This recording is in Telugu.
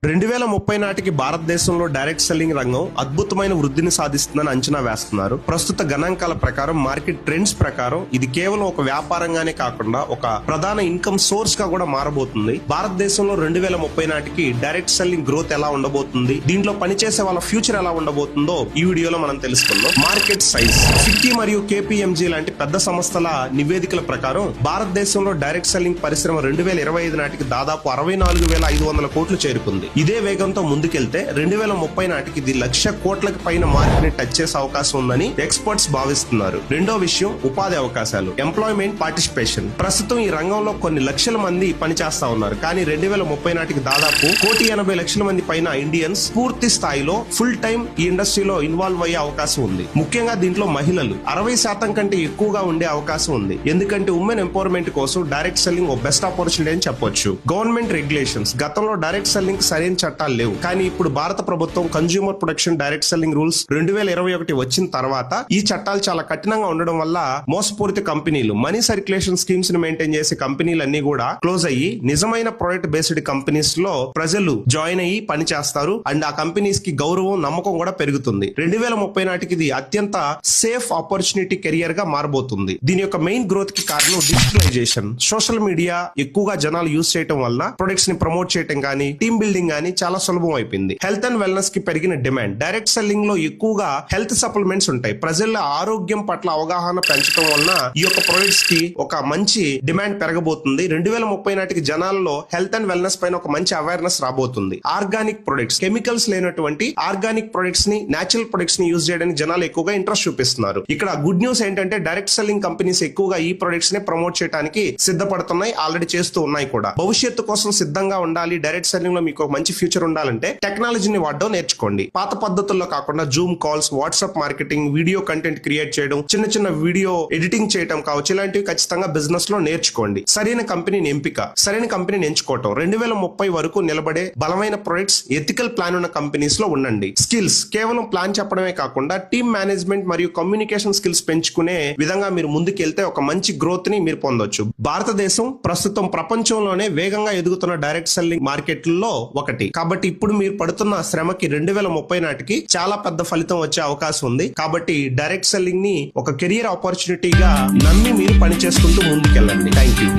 2030 నాటికి భారతదేశంలో డైరెక్ట్ సెల్లింగ్ రంగం అద్భుతమైన వృద్ధిని సాధిస్తుందని అంచనా వేస్తున్నారు. ప్రస్తుత గణాంకాల ప్రకారం, మార్కెట్ ట్రెండ్స్ ప్రకారం ఇది కేవలం ఒక వ్యాపారంగానే కాకుండా ఒక ప్రధాన ఇన్కమ్ సోర్స్ గా కూడా మారబోతుంది. భారతదేశంలో 2030 నాటికి డైరెక్ట్ సెల్లింగ్ గ్రోత్ ఎలా ఉండబోతుంది, దీంట్లో పనిచేసే వాళ్ళ ఫ్యూచర్ ఎలా ఉండబోతుందో ఈ వీడియోలో మనం తెలుసుకుందాం. Market size. ఫిక్కీ మరియు కేపీఎంజీ లాంటి పెద్ద సంస్థల నివేదికల ప్రకారం భారతదేశంలో డైరెక్ట్ సెల్లింగ్ పరిశ్రమ 2025 నాటికి దాదాపు 64,500 కోట్లు చేరుకుంది. ఇదే వేగంతో ముందుకెళ్తే 2030 నాటికి ఇది 1,00,000 కోట్లకి పైన మార్కెట్ ని టచ్ చేసే అవకాశం ఉందని ఎక్స్పర్ట్స్ భావిస్తున్నారు. రెండో విషయం ఉపాధి అవకాశాలు, ఎంప్లాయ్మెంట్ పార్టిసిపేషన్. ప్రస్తుతం ఈ రంగంలో కొన్ని లక్షల మంది పనిచేస్తా ఉన్నారు, కానీ 2030 నాటికి దాదాపు 1,80,00,000 మంది పైన ఇండియన్స్ పూర్తి స్థాయిలో ఫుల్ టైం ఈ ఇండస్ట్రీలో ఇన్వాల్వ్ అయ్యే అవకాశం ఉంది. ముఖ్యంగా దీంట్లో మహిళలు 60% కంటే ఎక్కువగా ఉండే అవకాశం ఉంది. ఎందుకంటే ఉమెన్ ఎంపవర్మెంట్ కోసం డైరెక్ట్ సెల్లింగ్ ఓ బెస్ట్ ఆపర్చునిటీ అని చెప్పొచ్చు. Government regulations. గతంలో డైరెక్ట్ సెల్లింగ్ సరైన చట్టాలు లేవు, కానీ ఇప్పుడు భారత ప్రభుత్వం consumer protection direct selling rules 2021 వచ్చిన తర్వాత ఈ చట్టాలు చాలా కఠినంగా ఉండడం వల్ల మోసపూరిత కంపెనీలు, మనీ సర్క్యులేషన్ స్కీమ్స్ ని మెయింటైన్ చేసే కంపెనీలన్నీ కూడా క్లోజ్ అయ్యి నిజమైన ప్రొడక్ట్ బేస్డ్ కంపెనీస్ లో ప్రజలు జాయిన్ అయ్యి పని చేస్తారు. అండ్ ఆ కంపెనీస్ కి గౌరవం, నమ్మకం కూడా పెరుగుతుంది. 2030 నాటికి ఇది అత్యంత సేఫ్ ఆపర్చునిటీ కెరియర్ గా మారబోతుంది. దీని యొక్క మెయిన్ గ్రోత్ కి కారణం డిజిటలైజేషన్. సోషల్ మీడియా ఎక్కువగా జనాలు యూజ్ చేయడం వల్ల ప్రొడక్ట్స్ ని ప్రమోట్ చేయడం కానీ, టీమ్ బిల్డింగ్ కానీ చాలా సులభం అయిపోయింది. హెల్త్ అండ్ వెల్నెస్ కి పెరిగిన డిమాండ్. డైరెక్ట్ సెల్లింగ్ లో ఎక్కువగా హెల్త్ సప్లిమెంట్స్ ఉంటాయి. ప్రజల ఆరోగ్యం పట్ల అవగాహన పెంచడం వలన ఈ యొక్క ప్రొడక్ట్స్ కి ఒక మంచి డిమాండ్ పెరగబోతుంది. 2030 నాటికి జనాల్లో హెల్త్ అండ్ వెల్నెస్ పైన ఒక మంచి అవేర్నెస్ రాబోతుంది. ఆర్గానిక్ ప్రొడక్ట్స్, కెమికల్స్ లేనటువంటి ఆర్గానిక్ ప్రొడక్ట్స్ ని, నేచురల్ ప్రొడక్ట్స్ ని యూజ్ చేయడానికి జనాలు ఎక్కువగా ఇంట్రెస్ట్ చూపిస్తున్నారు. ఇక్కడ గుడ్ న్యూస్ ఏంటంటే డైరెక్ట్ సెల్లింగ్ కంపెనీస్ ఎక్కువగా ఈ ప్రొడక్ట్స్ ని ప్రమోట్ చేయడానికి సిద్ధపడుతున్నాయి, ఆల్రెడీ చేస్తూ ఉన్నాయి కూడా. భవిష్యత్తు కోసం సిద్ధంగా ఉండాలి, డైరెక్ట్ సెల్లింగ్ లో మీకు ఒక మంచి ఫ్యూచర్ ఉండాలంటే టెక్నాలజీని వాడడం నేర్చుకోండి. పాత పద్ధతుల్లో కాకుండా Zoom calls, WhatsApp marketing, video content create చేయడం, చిన్న చిన్న వీడియో ఎడిటింగ్ చేయడం కావచ్చు, ఇలాంటివి ఖచ్చితంగా బిజినెస్ లో నేర్చుకోండి. సరైన కంపెనీని ఎంపిక, సరైన కంపెనీని ఎంచుకోవటం. 2030 వరకు నిలబడే బలమైన ప్రొడక్ట్స్, ఎథికల్ ప్లాన్ ఉన్న కంపెనీస్ లో ఉండండి. స్కిల్స్. కేవలం ప్లాన్ చెప్పడమే కాకుండా టీమ్ మేనేజ్మెంట్ మరియు కమ్యూనికేషన్ స్కిల్స్ పెంచుకునే విధంగా మీరు ముందుకెళ్తే ఒక మంచి గ్రోత్ ని మీరు పొందొచ్చు. భారతదేశం ప్రస్తుతం ప్రపంచంలోనే వేగంగా ఎదుగుతున్న డైరెక్ట్ సెల్లింగ్ మార్కెట్లలో ఒకటి. కాబట్టి ఇప్పుడు మీరు పడుతున్న శ్రమకి 2030 నాటికి చాలా పెద్ద ఫలితం వచ్చే అవకాశం ఉంది. కాబట్టి డైరెక్ట్ సెల్లింగ్ ని ఒక కెరియర్ ఆపర్చునిటీగా నమ్మి మీరు పని చేసుకుంటూ ముందుకెళ్ళండి. Thank you.